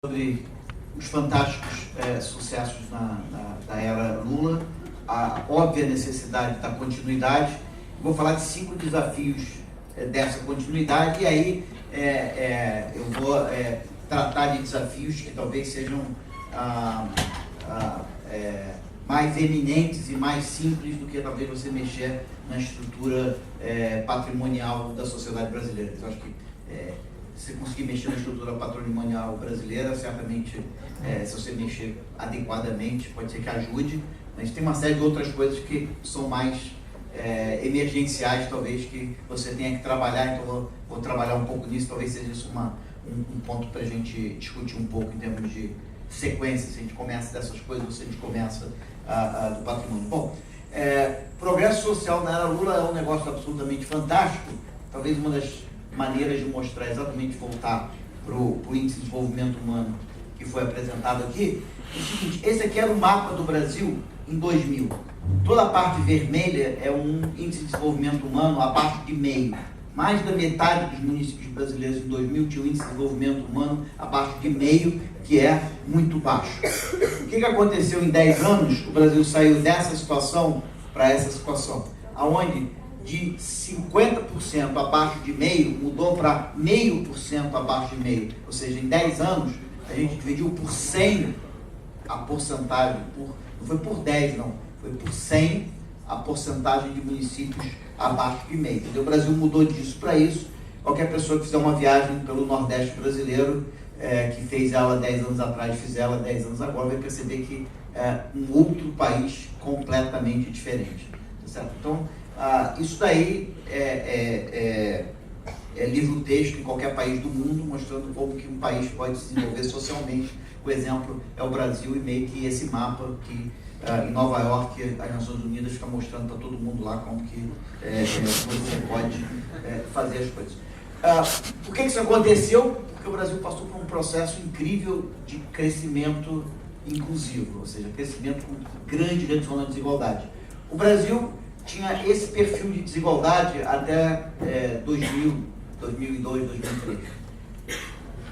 Sobre os fantásticos sucessos da era Lula, a óbvia necessidade da continuidade. Vou falar de 5 desafios dessa continuidade, e aí eu vou tratar de desafios que talvez sejam mais eminentes e mais simples do que talvez você mexer na estrutura patrimonial da sociedade brasileira. Eu acho que se você conseguir mexer na estrutura patrimonial brasileira, certamente, se você mexer adequadamente, pode ser que ajude, mas tem uma série de outras coisas que são mais emergenciais, talvez, que você tenha que trabalhar. Então vou trabalhar um pouco nisso, talvez seja isso um ponto para a gente discutir um pouco em termos de sequência, se a gente começa dessas coisas ou se a gente começa do patrimônio. Bom, progresso social na era Lula é um negócio absolutamente fantástico, talvez uma das maneiras de mostrar exatamente, voltar para o índice de desenvolvimento humano que foi apresentado aqui. É o seguinte: esse aqui era o mapa do Brasil em 2000. Toda a parte vermelha é um índice de desenvolvimento humano abaixo de meio. Mais da metade dos municípios brasileiros em 2000 tinha um índice de desenvolvimento humano abaixo de meio, que é muito baixo. O que aconteceu em 10 anos? O Brasil saiu dessa situação para essa situação, aonde de 50% abaixo de meio, mudou para 0,5% abaixo de meio. Ou seja, em 10 anos, a gente dividiu por 100 a porcentagem, não foi por 10 não, foi por 100 a porcentagem de municípios abaixo de meio. Entendeu? O Brasil mudou disso para isso. Qualquer pessoa que fizer uma viagem pelo Nordeste brasileiro, que fez ela 10 anos atrás, fizer ela 10 anos agora, vai perceber que é um outro país completamente diferente. Tá certo? Então, isso daí é livro-texto em qualquer país do mundo, mostrando como que um país pode se desenvolver socialmente. O exemplo é o Brasil, e meio que esse mapa que em Nova York as Nações Unidas ficam mostrando para todo mundo lá como que você pode fazer as coisas. Por que isso aconteceu? Porque o Brasil passou por um processo incrível de crescimento inclusivo, ou seja, crescimento com grande redução da desigualdade. O Brasil tinha esse perfil de desigualdade até 2000, 2002, 2003.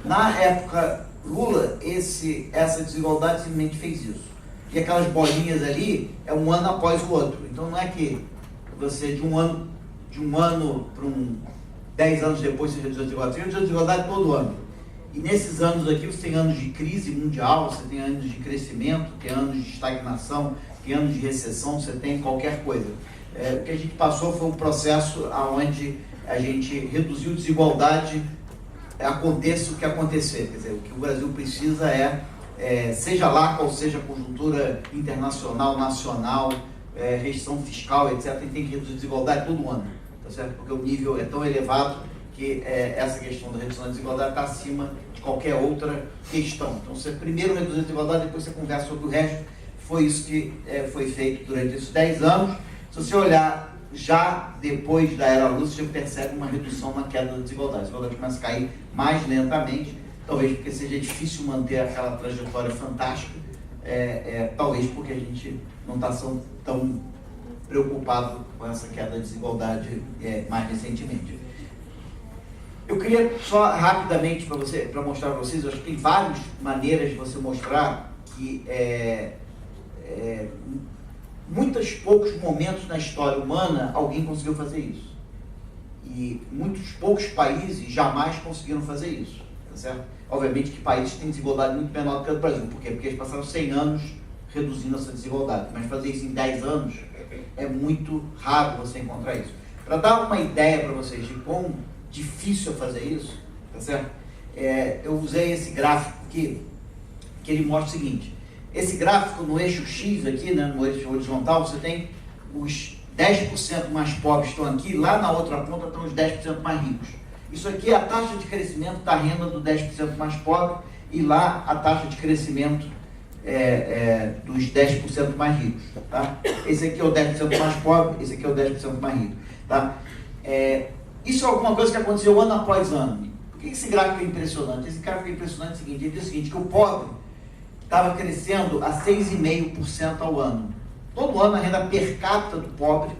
Na época Lula, essa desigualdade simplesmente fez isso. E aquelas bolinhas ali é um ano após o outro. Então não é que você de um ano para 10 anos depois você reduz a desigualdade. Você reduz a desigualdade todo ano. E nesses anos aqui você tem anos de crise mundial, você tem anos de crescimento, tem anos de estagnação, tem anos de recessão, você tem qualquer coisa. O que a gente passou foi um processo onde a gente reduziu desigualdade, aconteça o que acontecer. Quer dizer, o que o Brasil precisa seja lá qual seja a conjuntura internacional, nacional, restrição fiscal, etc., a gente tem que reduzir desigualdade todo ano, tá certo? Porque o nível é tão elevado que essa questão da redução da desigualdade está acima de qualquer outra questão. Então, você primeiro reduz a desigualdade, depois você conversa sobre o resto. Foi isso que foi feito durante esses 10 anos. Se você olhar já depois da era Lula, você já percebe uma redução na queda da desigualdade. A desigualdade começa a cair mais lentamente, talvez porque seja difícil manter aquela trajetória fantástica, talvez porque a gente não está tão preocupado com essa queda da desigualdade mais recentemente. Eu queria só rapidamente para mostrar para vocês, eu acho que tem várias maneiras de você mostrar que muitos poucos momentos na história humana alguém conseguiu fazer isso. E muitos poucos países jamais conseguiram fazer isso. Tá certo? Obviamente que países têm desigualdade muito menor do que o Brasil. Por quê? Porque eles passaram 100 anos reduzindo essa desigualdade. Mas fazer isso em 10 anos é muito raro você encontrar isso. Para dar uma ideia para vocês de quão difícil é fazer isso, tá certo? Eu usei esse gráfico aqui, que ele mostra o seguinte. Esse gráfico no eixo X aqui, né, no eixo horizontal, você tem os 10% mais pobres estão aqui, lá na outra ponta estão os 10% mais ricos. Isso aqui é a taxa de crescimento da renda do 10% mais pobre, e lá a taxa de crescimento dos 10% mais ricos. Tá? Esse aqui é o 10% mais pobre, esse aqui é o 10% mais rico. Tá? Isso é alguma coisa que aconteceu ano após ano. Por que esse gráfico é impressionante? Esse gráfico é impressionante o seguinte, ele diz o seguinte, que o pobre estava crescendo a 6,5% ao ano. Todo ano a renda per capita do pobre,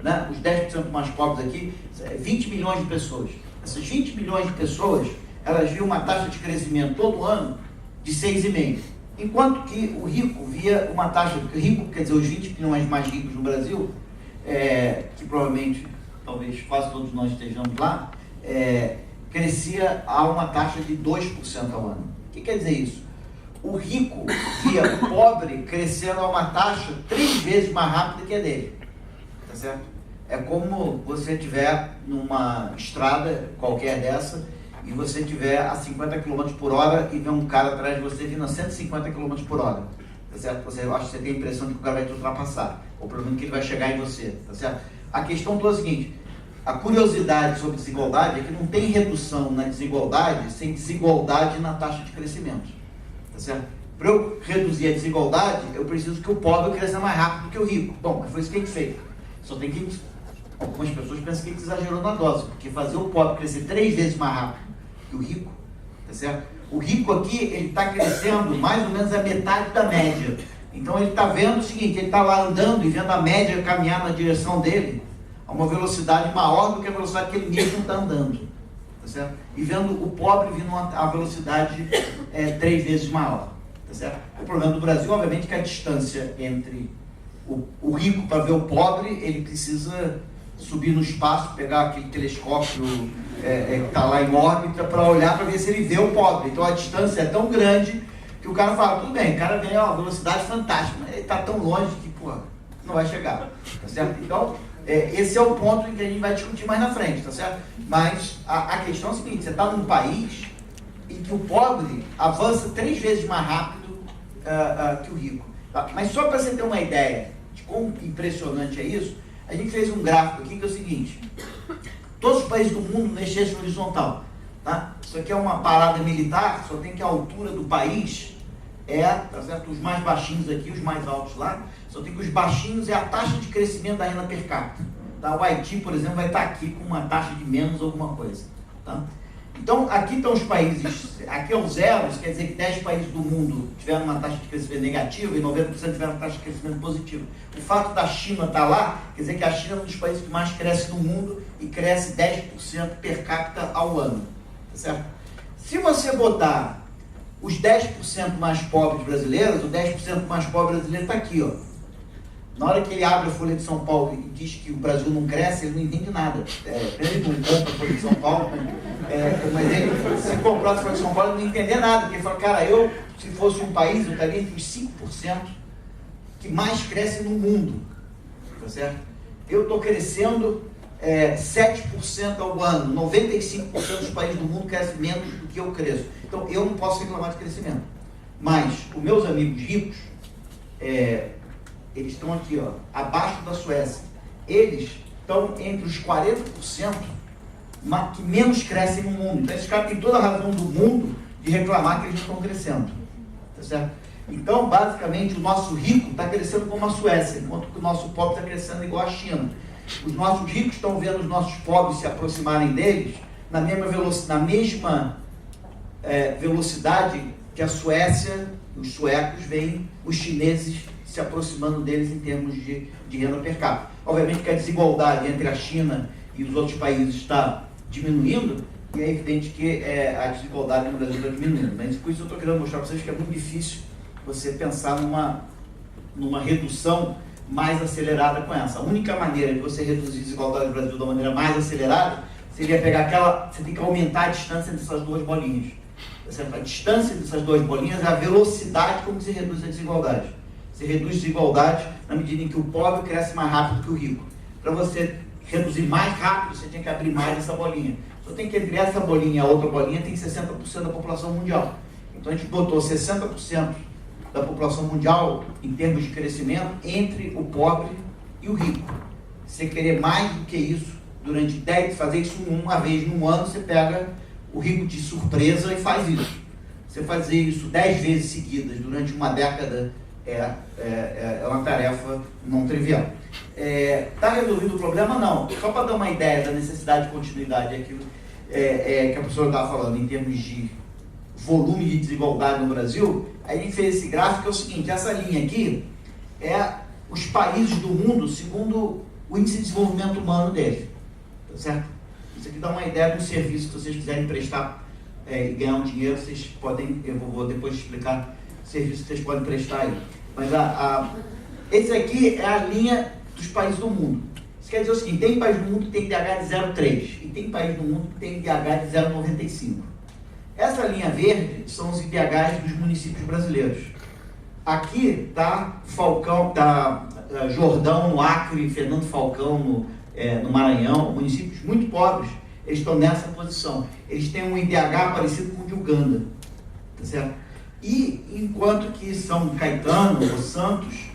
né, os 10% mais pobres aqui, 20 milhões de pessoas. Essas 20 milhões de pessoas, elas viam uma taxa de crescimento todo ano de 6,5%. Enquanto que o rico via uma taxa, rico quer dizer os 20 milhões mais ricos no Brasil, que provavelmente, talvez quase todos nós estejamos lá, crescia a uma taxa de 2% ao ano. O que quer dizer isso? O rico via o pobre crescendo a uma taxa 3 vezes mais rápida que a dele. Tá certo? É como você estiver numa estrada qualquer dessa e você estiver a 50 km por hora e vê um cara atrás de você vindo a 150 km por hora. Tá certo? Você acha que você tem a impressão de que o cara vai te ultrapassar, ou pelo menos que ele vai chegar em você. Tá certo? A questão toda é a seguinte: a curiosidade sobre desigualdade é que não tem redução na desigualdade sem desigualdade na taxa de crescimento. Tá certo? Para eu reduzir a desigualdade, eu preciso que o pobre cresça mais rápido do que o rico. Bom, mas foi isso que a gente fez. Só tem que... Algumas pessoas pensam que a gente exagerou na dose, porque fazer o pobre crescer 3 vezes mais rápido que o rico, tá certo? O rico aqui, ele está crescendo mais ou menos a metade da média. Então ele está vendo o seguinte, ele está lá andando e vendo a média caminhar na direção dele a uma velocidade maior do que a velocidade que ele mesmo está andando. Tá certo? E vendo o pobre vindo a velocidade 3 vezes maior. Tá certo? O problema do Brasil, obviamente, é que a distância entre o rico para ver o pobre, ele precisa subir no espaço, pegar aquele telescópio que está lá em órbita para olhar para ver se ele vê o pobre. Então a distância é tão grande que o cara fala, tudo bem, o cara vem a uma velocidade fantástica, mas ele está tão longe que, não vai chegar. Tá certo? Então, esse é o ponto em que a gente vai discutir mais na frente, tá certo? Mas a questão é a seguinte, você está num país em que o pobre avança 3 vezes mais rápido que o rico. Tá? Mas só para você ter uma ideia de quão impressionante é isso, a gente fez um gráfico aqui que é o seguinte: todos os países do mundo nesse eixo horizontal. Tá? Isso aqui é uma parada militar, só tem que a altura do país tá certo? Os mais baixinhos aqui, os mais altos lá, só tem que os baixinhos é a taxa de crescimento da renda per capita. Tá? O Haiti, por exemplo, vai estar aqui com uma taxa de menos alguma coisa. Tá? Então, aqui estão os países, aqui é o zero, isso quer dizer que 10 países do mundo tiveram uma taxa de crescimento negativa e 90% tiveram uma taxa de crescimento positivo. O fato da China estar lá, quer dizer que a China é um dos países que mais cresce no mundo e cresce 10% per capita ao ano. Tá certo? Se você botar os 10% mais pobres brasileiros, o 10% mais pobre brasileiro está aqui, ó. Na hora que ele abre a Folha de São Paulo e diz que o Brasil não cresce, ele não entende nada. Ele não compra a Folha de São Paulo, mas ele, se comprar a Folha de São Paulo, ele não entender nada. Porque ele fala, cara, eu, se fosse um país, eu estaria entre os 5% que mais cresce no mundo. Tá certo? Eu estou crescendo 7% ao ano. 95% dos países do mundo crescem menos do que eu cresço. Então, eu não posso reclamar de crescimento. Mas, os meus amigos ricos, eles estão aqui, ó, abaixo da Suécia. Eles estão entre os 40% que menos crescem no mundo. Então, esses caras têm toda a razão do mundo de reclamar que eles não estão crescendo. Tá certo? Então, basicamente, o nosso rico está crescendo como a Suécia, enquanto que o nosso pobre está crescendo igual a China. Os nossos ricos estão vendo os nossos pobres se aproximarem deles na mesma velocidade que a Suécia, os suecos veem os chineses se aproximando deles em termos de renda per capita. Obviamente que a desigualdade entre a China e os outros países está diminuindo, e é evidente que a desigualdade no Brasil está diminuindo. Mas por isso eu estou querendo mostrar para vocês que é muito difícil você pensar numa redução mais acelerada com essa. A única maneira de você reduzir a desigualdade no Brasil da maneira mais acelerada seria pegar você tem que aumentar a distância entre essas duas bolinhas. A distância dessas duas bolinhas é a velocidade como se reduz a desigualdade. Você reduz a desigualdade na medida em que o pobre cresce mais rápido que o rico. Para você reduzir mais rápido, você tem que abrir mais essa bolinha. Só tem que entre essa bolinha e a outra bolinha tem 60% da população mundial. Então a gente botou 60% da população mundial em termos de crescimento entre o pobre e o rico. Se você querer mais do que isso, fazer isso uma vez num ano, você pega o rico de surpresa e faz isso. Você fazer isso 10 vezes seguidas durante uma década é uma tarefa não trivial. Está resolvido o problema? Não. Só para dar uma ideia da necessidade de continuidade, aquilo que a professora estava falando, em termos de volume de desigualdade no Brasil, a gente fez esse gráfico, que é o seguinte: essa linha aqui é os países do mundo segundo o índice de desenvolvimento humano deles. Tá certo? Isso aqui dá uma ideia do serviço que vocês quiserem prestar e ganhar um dinheiro, vocês podem, eu vou depois explicar serviços que vocês podem prestar aí. Mas esse aqui é a linha dos países do mundo. Isso quer dizer o seguinte, tem país do mundo que tem IDH de 0,3 e tem país do mundo que tem IDH de 0,95. Essa linha verde são os IDHs dos municípios brasileiros. Aqui está Falcão, tá Jordão no Acre, Fernando Falcão no Maranhão, municípios muito pobres, eles estão nessa posição. Eles têm um IDH parecido com o de Uganda, tá certo? E enquanto que São Caetano ou Santos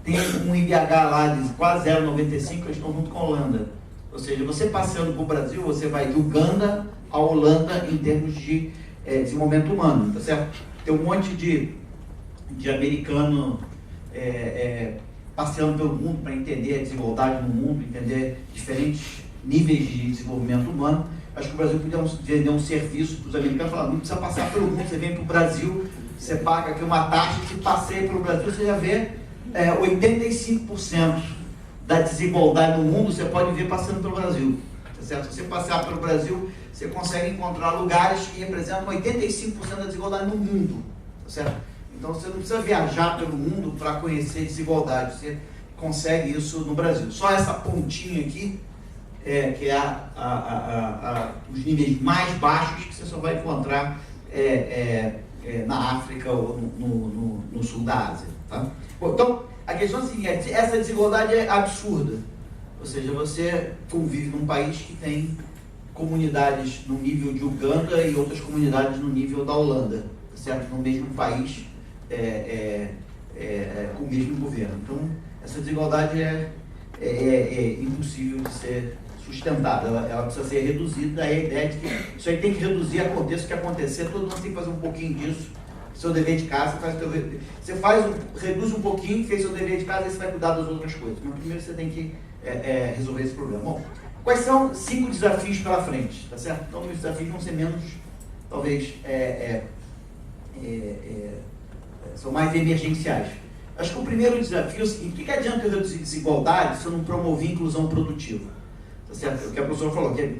tem um IDH lá de quase 0,95, eles estão junto com a Holanda. Ou seja, você passeando para o Brasil, você vai de Uganda a Holanda em termos de desenvolvimento humano, tá certo? Tem um monte de americano passeando pelo mundo para entender a desigualdade no mundo, entender diferentes níveis de desenvolvimento humano. Acho que o Brasil podia vender um serviço para os americanos, falar, não precisa passar pelo mundo, você vem para o Brasil, você paga aqui uma taxa, se passeia pelo Brasil, você já vê 85% da desigualdade no mundo, você pode ver passando pelo Brasil. Tá certo? Se você passear pelo Brasil, você consegue encontrar lugares que representam 85% da desigualdade no mundo. Tá certo? Então você não precisa viajar pelo mundo para conhecer desigualdade, você consegue isso no Brasil. Só essa pontinha aqui, que é os níveis mais baixos que você só vai encontrar na África ou no sul da Ásia. Tá? Bom, então, a questão é a seguinte, essa desigualdade é absurda. Ou seja, você convive num país que tem comunidades no nível de Uganda e outras comunidades no nível da Holanda, certo? No mesmo país, com o mesmo governo. Então, essa desigualdade é impossível de ser sustentada, ela precisa ser reduzida. Aí a ideia de que isso aí tem que reduzir, aconteça o que acontecer, todo mundo tem que fazer um pouquinho disso, seu dever de casa, reduz um pouquinho, fez seu dever de casa, aí você vai cuidar das outras coisas. Mas primeiro você tem que resolver esse problema. Bom, quais são 5 desafios pela frente, tá certo? Então os desafios vão ser menos, talvez, são mais emergenciais. Acho que o primeiro desafio é o seguinte, o que adianta eu reduzir desigualdade se eu não promover inclusão produtiva? Tá certo? O que a professora falou, que é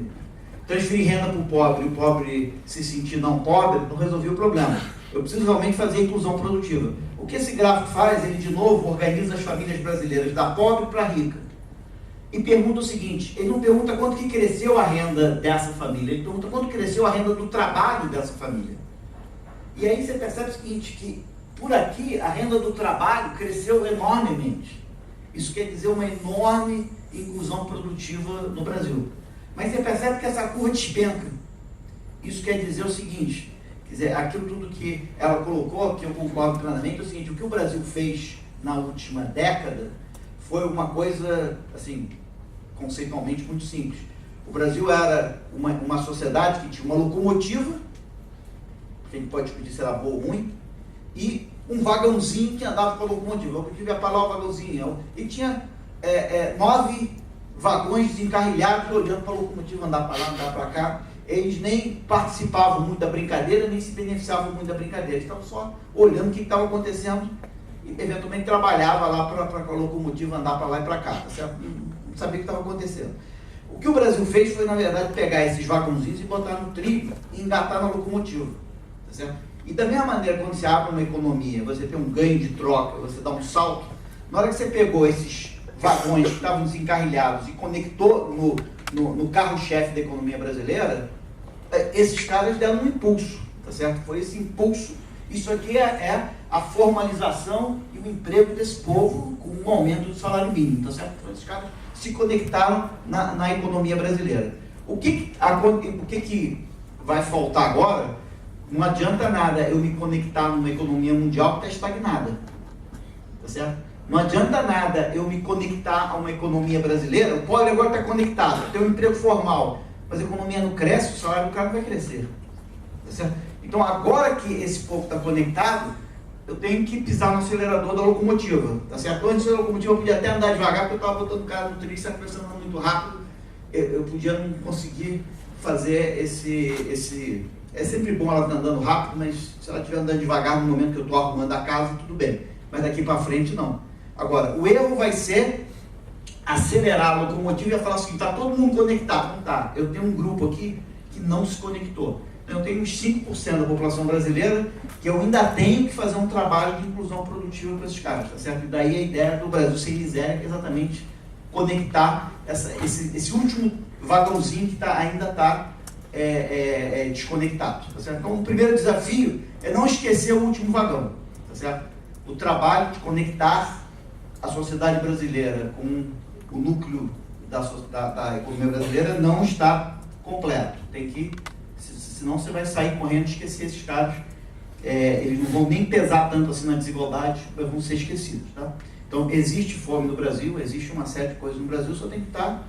transferir renda para o pobre e o pobre se sentir não pobre, não resolveu o problema. Eu preciso realmente fazer inclusão produtiva. O que esse gráfico faz, ele de novo organiza as famílias brasileiras da pobre para a rica. E pergunta o seguinte, ele não pergunta quanto que cresceu a renda dessa família, ele pergunta quanto cresceu a renda do trabalho dessa família. E aí você percebe o seguinte, que por aqui a renda do trabalho cresceu enormemente. Isso quer dizer uma enorme inclusão produtiva no Brasil. Mas você percebe que essa curva despenca. Isso quer dizer o seguinte, quer dizer, aquilo tudo que ela colocou, que eu concordo plenamente, é o seguinte, o que o Brasil fez na última década foi uma coisa, assim, conceitualmente muito simples. O Brasil era uma sociedade que tinha uma locomotiva, que a gente pode discutir se era boa ou ruim, e um vagãozinho que andava com a locomotiva. Eu tive a palavra vagãozinho. E tinha 9 vagões desencarrilhados olhando para a locomotiva andar para lá, andar para cá. Eles nem participavam muito da brincadeira, nem se beneficiavam muito da brincadeira. Eles estavam só olhando o que estava acontecendo e eventualmente trabalhava lá para a locomotiva andar para lá e para cá. Tá certo? Não sabia o que estava acontecendo. O que o Brasil fez foi, na verdade, pegar esses vagãozinhos e botar no trilho e engatar na locomotiva. Tá certo? E da mesma maneira, quando você abre uma economia, você tem um ganho de troca, você dá um salto, na hora que você pegou esses vagões que estavam desencarrilhados e conectou no carro-chefe da economia brasileira, esses caras deram um impulso, tá certo? Foi esse impulso. Isso aqui é a formalização e o emprego desse povo com um aumento do salário mínimo, tá certo? Então, esses caras se conectaram na economia brasileira. O que vai faltar agora? Não adianta nada eu me conectar numa economia mundial que está estagnada, tá certo? Não adianta nada eu me conectar a uma economia brasileira, o pobre agora está conectado, tem um emprego formal, mas a economia não cresce, o salário do cara não vai crescer, tá certo? Então agora que esse povo está conectado, eu tenho que pisar no acelerador da locomotiva, tá certo? Antes da locomotiva eu podia até andar devagar, porque eu estava botando o cara no trilho, estava pensando muito rápido, eu podia não conseguir fazer esse é sempre bom ela estar andando rápido, mas se ela estiver andando devagar no momento que eu estou arrumando a casa, tudo bem. Mas daqui para frente, não. Agora, o erro vai ser acelerar a locomotiva e falar assim, está todo mundo conectado. Não está. Eu tenho um grupo aqui que não se conectou. Eu tenho uns 5% da população brasileira que eu ainda tenho que fazer um trabalho de inclusão produtiva para esses caras, tá certo? E daí a ideia do Brasil Sem Miséria é exatamente conectar esse último vagãozinho que ainda está desconectado, tá certo? Então, o primeiro desafio é não esquecer o último vagão, tá certo? O trabalho de conectar a sociedade brasileira com o núcleo da economia brasileira não está completo. Tem que, senão você vai sair correndo e esquecer esses caras. Eles não vão nem pesar tanto assim na desigualdade, mas vão ser esquecidos, tá? Então, existe fome no Brasil, existe uma série de coisas no Brasil, só tem que estar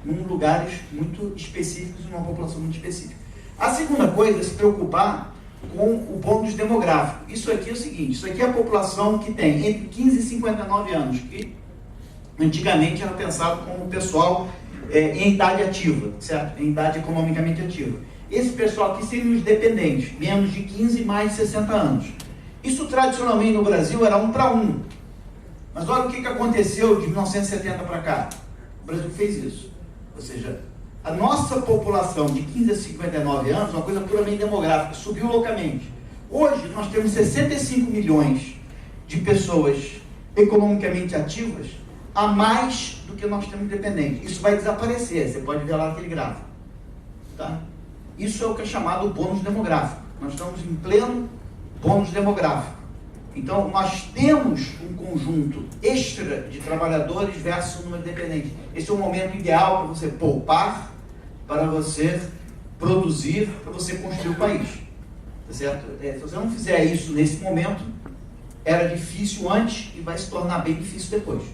em lugares muito específicos e numa população muito específica. A segunda coisa é se preocupar com o bônus demográfico. Isso aqui é o seguinte, isso aqui é a população que tem entre 15 e 59 anos, que antigamente era pensado como o pessoal em idade ativa, certo? Em idade economicamente ativa. Esse pessoal aqui seriam os dependentes, menos de 15 e mais de 60 anos. Isso tradicionalmente no Brasil era 1 para 1. Mas olha o que aconteceu de 1970 para cá. O Brasil fez isso. Ou seja, a nossa população de 15 a 59 anos, uma coisa puramente demográfica, subiu loucamente. Hoje nós temos 65 milhões de pessoas economicamente ativas a mais do que nós temos dependentes. Isso vai desaparecer, você pode ver lá aquele gráfico. Tá? Isso é o que é chamado bônus demográfico. Nós estamos em pleno bônus demográfico. Então, nós temos um conjunto extra de trabalhadores versus o número de dependentes. Esse é o momento ideal para você poupar, para você produzir, para você construir o país. Tá certo? Se você não fizer isso nesse momento, era difícil antes e vai se tornar bem difícil depois.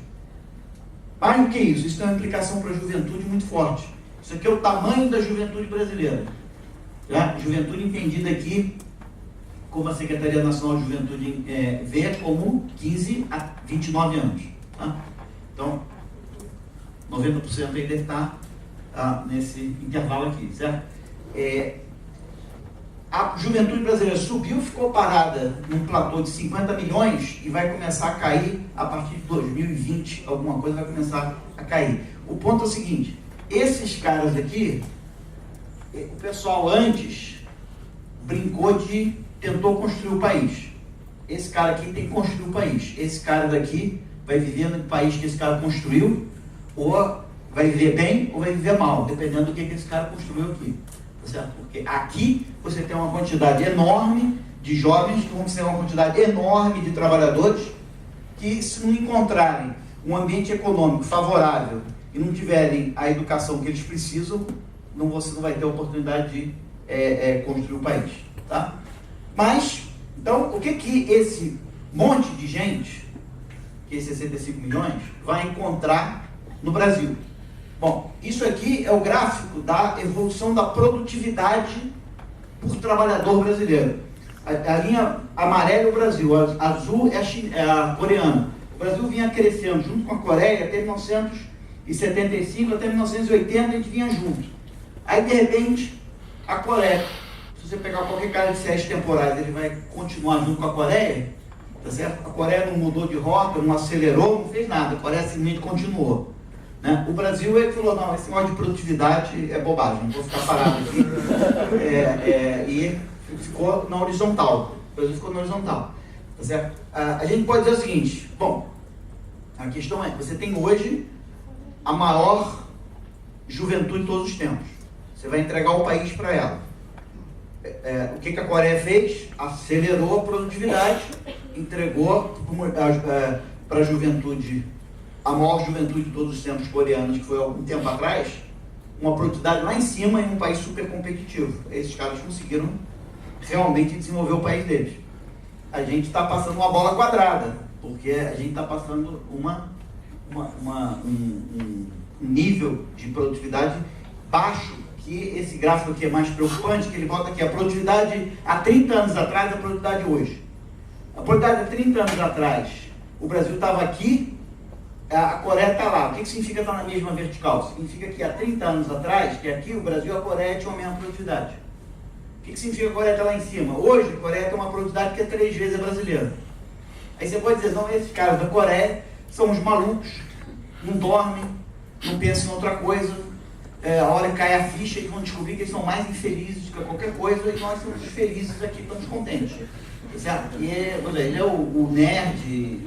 Mais do que isso, isso tem uma implicação para a juventude muito forte. Isso aqui é o tamanho da juventude brasileira. Tá? Juventude entendida aqui como a Secretaria Nacional de Juventude vê como 15 a 29 anos. Tá? Então, 90% aí deve estar nesse intervalo aqui, certo? A juventude brasileira subiu, ficou parada num platô de 50 milhões e vai começar a cair a partir de 2020, alguma coisa vai começar a cair. O ponto é o seguinte, esses caras aqui, o pessoal antes tentou construir o país. Esse cara aqui tem que construir o país. Esse cara daqui vai viver no país que esse cara construiu, ou vai viver bem ou vai viver mal, dependendo do que esse cara construiu aqui. Tá certo? Porque aqui você tem uma quantidade enorme de jovens, que vão ser uma quantidade enorme de trabalhadores, que se não encontrarem um ambiente econômico favorável e não tiverem a educação que eles precisam, você não vai ter a oportunidade de construir o país. Tá? Mas, então, o que esse monte de gente, que esses 65 milhões, vai encontrar no Brasil? Bom, isso aqui é o gráfico da evolução da produtividade por trabalhador brasileiro. A linha amarela é o Brasil, a azul é a coreana. O Brasil vinha crescendo junto com a Coreia até 1975, até 1980 a gente vinha junto. Aí, de repente, a Coreia, se você pegar qualquer cara de séries temporais, ele vai continuar junto com a Coreia, tá certo? A Coreia não mudou de rota, não acelerou, não fez nada, a Coreia simplesmente continuou. Né? O Brasil, ele falou, não, esse modo de produtividade é bobagem, vou ficar parado aqui. E ficou na horizontal. O Brasil ficou na horizontal. Tá certo? A gente pode dizer o seguinte, bom, a questão é, você tem hoje a maior juventude de todos os tempos. Você vai entregar o país para ela. O que a Coreia fez? Acelerou a produtividade, entregou para a juventude, a maior juventude de todos os tempos coreanos, que foi há algum tempo atrás, uma produtividade lá em cima em um país super competitivo. Esses caras conseguiram realmente desenvolver o país deles. A gente está passando uma bola quadrada, porque a gente está passando um nível de produtividade baixo, que esse gráfico aqui é mais preocupante, que ele bota aqui a produtividade há 30 anos atrás, a produtividade hoje. A produtividade há 30 anos atrás, o Brasil estava aqui, a Coreia está lá. O que significa estar na mesma vertical? Significa que há 30 anos atrás, que aqui o Brasil e a Coreia tinham a mesma produtividade. O que significa que a Coreia está lá em cima? Hoje, a Coreia tem uma produtividade que é 3 vezes a brasileira. Aí você pode dizer, não, esses caras da Coreia são os malucos, não dormem, não pensam em outra coisa, a hora que cai a ficha, eles vão descobrir que eles são mais infelizes do que qualquer coisa, e nós somos felizes aqui, estamos contentes. Certo? E ele é o nerd,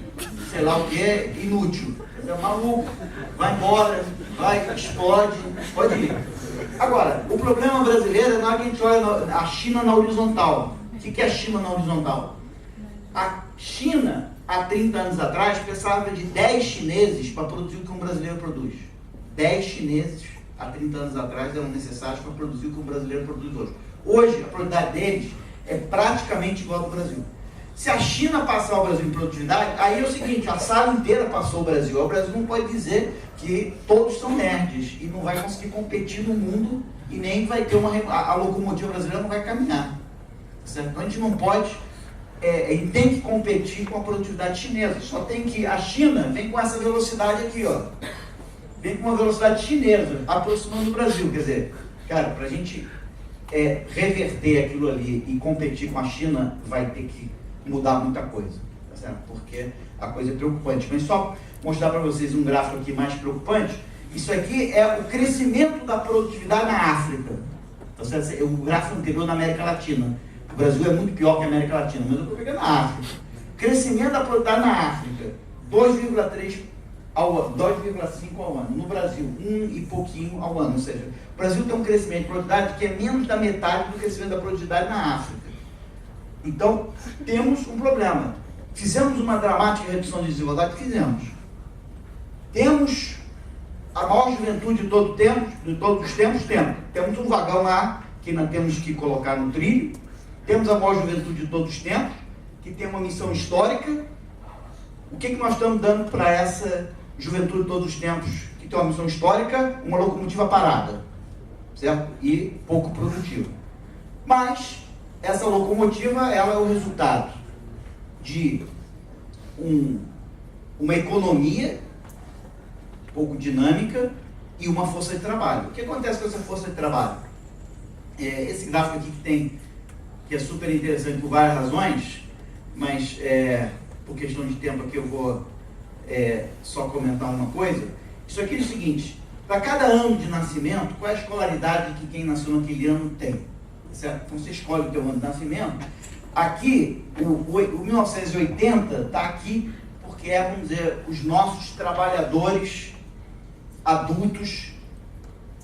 sei lá o que, inútil. Ele é maluco, vai embora, vai, explode, pode ir. Agora, o problema brasileiro é na hora que a gente olha a China na horizontal. O que é a China na horizontal? A China, há 30 anos atrás, precisava de 10 chineses para produzir o que um brasileiro produz. 10 chineses, há 30 anos atrás, eram necessários para produzir o que um brasileiro produz hoje. Hoje, a produtividade deles é praticamente igual ao do Brasil. Se a China passar o Brasil em produtividade, aí é o seguinte, a sala inteira passou o Brasil. O Brasil não pode dizer que todos são nerds e não vai conseguir competir no mundo e nem vai ter a locomotiva brasileira não vai caminhar. Certo? Então a gente não pode, ele tem que competir com a produtividade chinesa. Só tem que, a China vem com essa velocidade aqui, ó. Vem com uma velocidade chinesa, aproximando o Brasil. Quer dizer, cara, para a gente reverter aquilo ali e competir com a China, vai ter que mudar muita coisa, tá certo? Porque a coisa é preocupante. Mas só mostrar para vocês um gráfico aqui mais preocupante. Isso aqui é o crescimento da produtividade na África. Tá certo? O gráfico anterior na América Latina. O Brasil é muito pior que a América Latina, mas eu estou pegando a África. Crescimento da produtividade na África, 2,3 ao ano, 2,5 ao ano. No Brasil, 1 e pouquinho ao ano. Ou seja, o Brasil tem um crescimento de produtividade que é menos da metade do crescimento da produtividade na África. Então, temos um problema. Fizemos uma dramática redução de desigualdade? Fizemos. Temos a maior juventude de todos os tempos? Temos um vagão lá que nós temos que colocar no trilho. Temos a maior juventude de todos os tempos, que tem uma missão histórica. O que nós estamos dando para essa juventude de todos os tempos, que tem uma missão histórica? Uma locomotiva parada, certo? E pouco produtiva. Mas essa locomotiva, ela é o resultado de uma economia pouco dinâmica e uma força de trabalho. O que acontece com essa força de trabalho? Esse gráfico aqui que é super interessante por várias razões, mas por questão de tempo aqui eu vou só comentar uma coisa. Isso aqui é o seguinte, para cada ano de nascimento, qual é a escolaridade que quem nasceu naquele ano tem? Certo? Então você escolhe o teu ano de nascimento. Aqui, o 1980 está aqui porque vamos dizer, os nossos trabalhadores adultos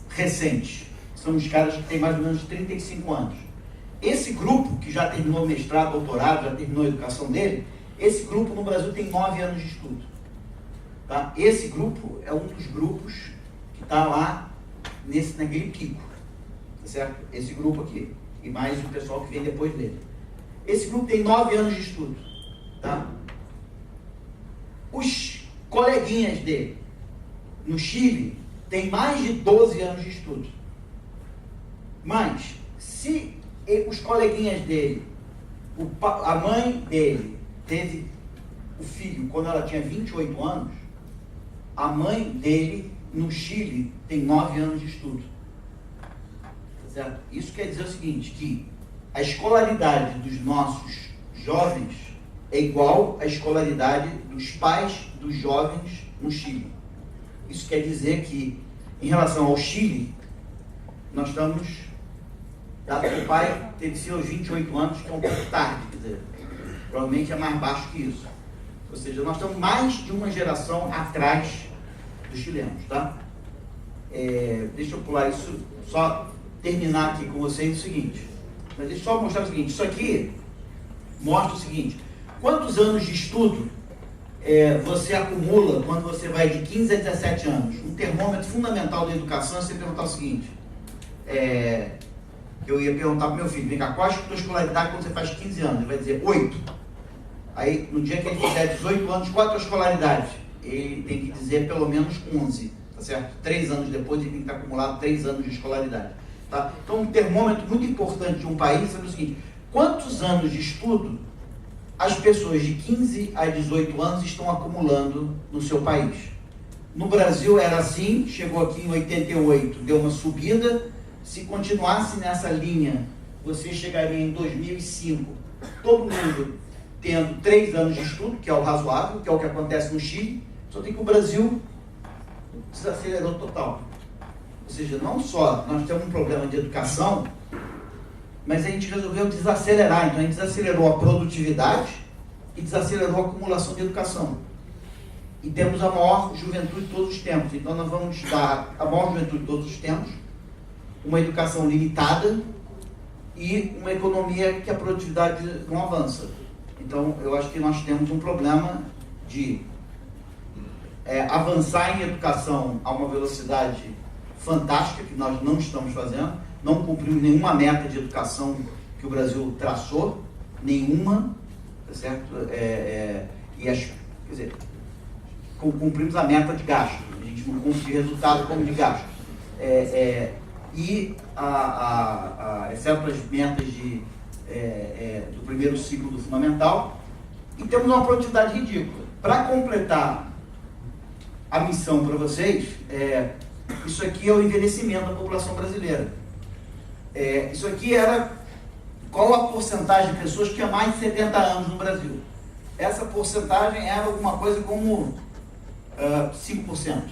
recentes. São os caras que têm mais ou menos 35 anos. Esse grupo, que já terminou mestrado, doutorado, já terminou a educação dele, esse grupo no Brasil tem 9 anos de estudo. Tá? Esse grupo é um dos grupos que está lá naquele pico. Tá certo? Esse grupo aqui. E mais o pessoal que vem depois dele. Esse grupo tem 9 anos de estudo. Tá? Os coleguinhas dele, no Chile, têm mais de 12 anos de estudo. Mas, se os coleguinhas dele, a mãe dele, teve o filho quando ela tinha 28 anos, a mãe dele, no Chile, tem 9 anos de estudo. Certo? Isso quer dizer o seguinte, que a escolaridade dos nossos jovens é igual à escolaridade dos pais dos jovens no Chile. Isso quer dizer que, em relação ao Chile, nós estamos, o pai teve seus 28 anos, que é um pouco tarde, quer dizer, provavelmente é mais baixo que isso. Ou seja, nós estamos mais de uma geração atrás dos chilenos, tá? Deixa eu pular isso, só terminar aqui com vocês o seguinte. Mas deixa eu só mostrar o seguinte, isso aqui mostra o seguinte, quantos anos de estudo você acumula quando você vai de 15 a 17 anos? Um termômetro fundamental da educação é você perguntar o seguinte, eu ia perguntar para o meu filho, vem cá, qual é a tua escolaridade quando você faz 15 anos? Ele vai dizer 8. Aí, no dia que ele fizer 18 anos, qual é a tua escolaridade? Ele tem que dizer pelo menos 11, tá certo? 3 anos depois ele tem que estar acumulado 3 anos de escolaridade. Tá? Então, um termômetro muito importante de um país é o seguinte, quantos anos de estudo as pessoas de 15 a 18 anos estão acumulando no seu país? No Brasil era assim, chegou aqui em 88, deu uma subida, se continuasse nessa linha, você chegaria em 2005, todo mundo tendo 3 anos de estudo, que é o razoável, que é o que acontece no Chile, só tem que o Brasil desacelerou total. Ou seja, não só nós temos um problema de educação, mas a gente resolveu desacelerar. Então a gente desacelerou a produtividade e desacelerou a acumulação de educação. E temos a maior juventude de todos os tempos. Então nós vamos dar a maior juventude de todos os tempos, uma educação limitada e uma economia que a produtividade não avança. Então eu acho que nós temos um problema de avançar em educação a uma velocidade fantástica, que nós não estamos fazendo, não cumprimos nenhuma meta de educação que o Brasil traçou, nenhuma, tá certo? Quer dizer, cumprimos a meta de gasto, a gente não cumpre de resultado como de gasto. Exceto as metas do primeiro ciclo do fundamental, e temos uma produtividade ridícula. Para completar a missão para vocês, isso aqui é o envelhecimento da população brasileira. Isso aqui era qual a porcentagem de pessoas que tinha mais de 70 anos no Brasil. Essa porcentagem era alguma coisa como 5%.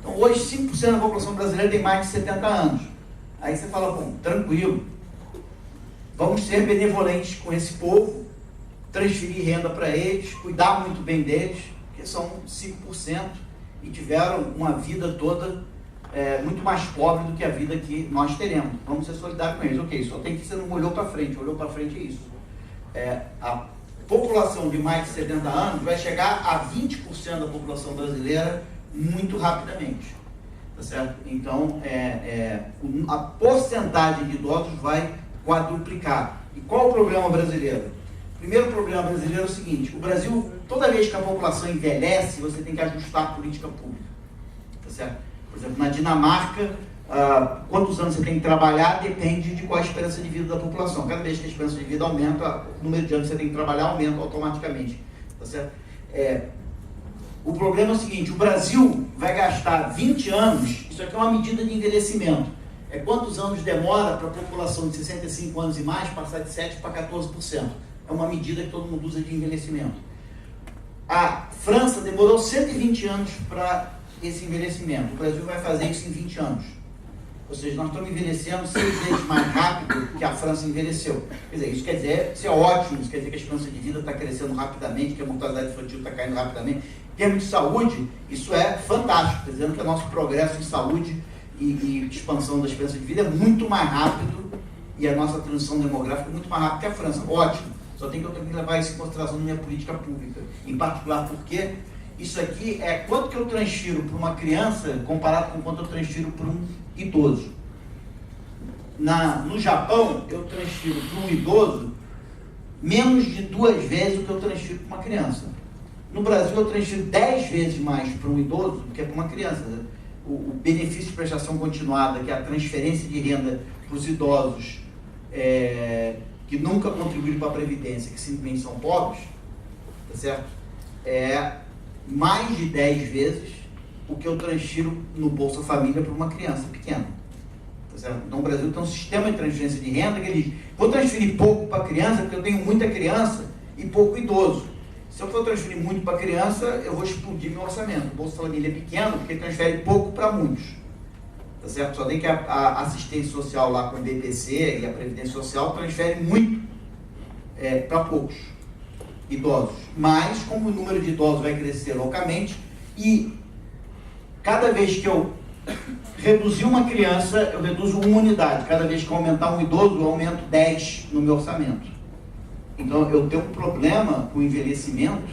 Então hoje 5% da população brasileira tem mais de 70 anos. Aí você fala, bom, tranquilo, vamos ser benevolentes com esse povo, transferir renda para eles, cuidar muito bem deles, que são 5% e tiveram uma vida toda muito mais pobre do que a vida que nós teremos. Vamos ser solidários com eles. Ok, só tem que ser um olhou para frente. Olhou para frente é isso. A população de mais de 70 anos vai chegar a 20% da população brasileira muito rapidamente. Tá certo? Então, a porcentagem de idosos vai quadruplicar. E qual o problema brasileiro? O primeiro problema brasileiro é o seguinte: o Brasil, toda vez que a população envelhece, você tem que ajustar a política pública. Tá certo? Por exemplo, na Dinamarca, quantos anos você tem que trabalhar depende de qual a esperança de vida da população. Cada vez que a esperança de vida aumenta, o número de anos que você tem que trabalhar aumenta automaticamente. Tá certo? O problema é o seguinte: o Brasil vai gastar 20 anos, isso aqui é uma medida de envelhecimento. Quantos anos demora para a população de 65 anos e mais passar de 7% para 14%. É uma medida que todo mundo usa de envelhecimento. A França demorou 120 anos para esse envelhecimento. O Brasil vai fazer isso em 20 anos. Ou seja, nós estamos envelhecendo 6 vezes mais rápido que a França envelheceu. Quer dizer, isso quer dizer, isso é ótimo, isso quer dizer que a esperança de vida está crescendo rapidamente, que a mortalidade infantil está caindo rapidamente. Em termos de saúde, isso é fantástico, está dizendo que o nosso progresso em saúde e expansão da esperança de vida é muito mais rápido e a nossa transição demográfica é muito mais rápida que a França. Ótimo, só tem que eu tenho que levar isso em consideração na minha política pública. Em particular porque isso aqui é quanto que eu transfiro para uma criança comparado com quanto eu transfiro para um idoso. No Japão, eu transfiro para um idoso menos de 2 vezes o que eu transfiro para uma criança. No Brasil, eu transfiro 10 vezes mais para um idoso do que para uma criança. O benefício de prestação continuada, que é a transferência de renda para os idosos que nunca contribuíram para a Previdência, que simplesmente são pobres, tá certo? Mais de 10 vezes o que eu transfiro no Bolsa Família para uma criança pequena. Tá certo? Então o Brasil tem um sistema de transferência de renda que ele diz: vou transferir pouco para a criança porque eu tenho muita criança e pouco idoso. Se eu for transferir muito para a criança, eu vou explodir meu orçamento. O Bolsa Família é pequeno porque ele transfere pouco para muitos. Tá certo? Só tem que a assistência social lá com o BPC e a Previdência Social transfere muito para poucos idosos. Mas, como o número de idosos vai crescer loucamente, e cada vez que eu reduzir uma criança, eu reduzo uma unidade. Cada vez que eu aumentar um idoso, eu aumento 10 no meu orçamento. Então, eu tenho um problema com o envelhecimento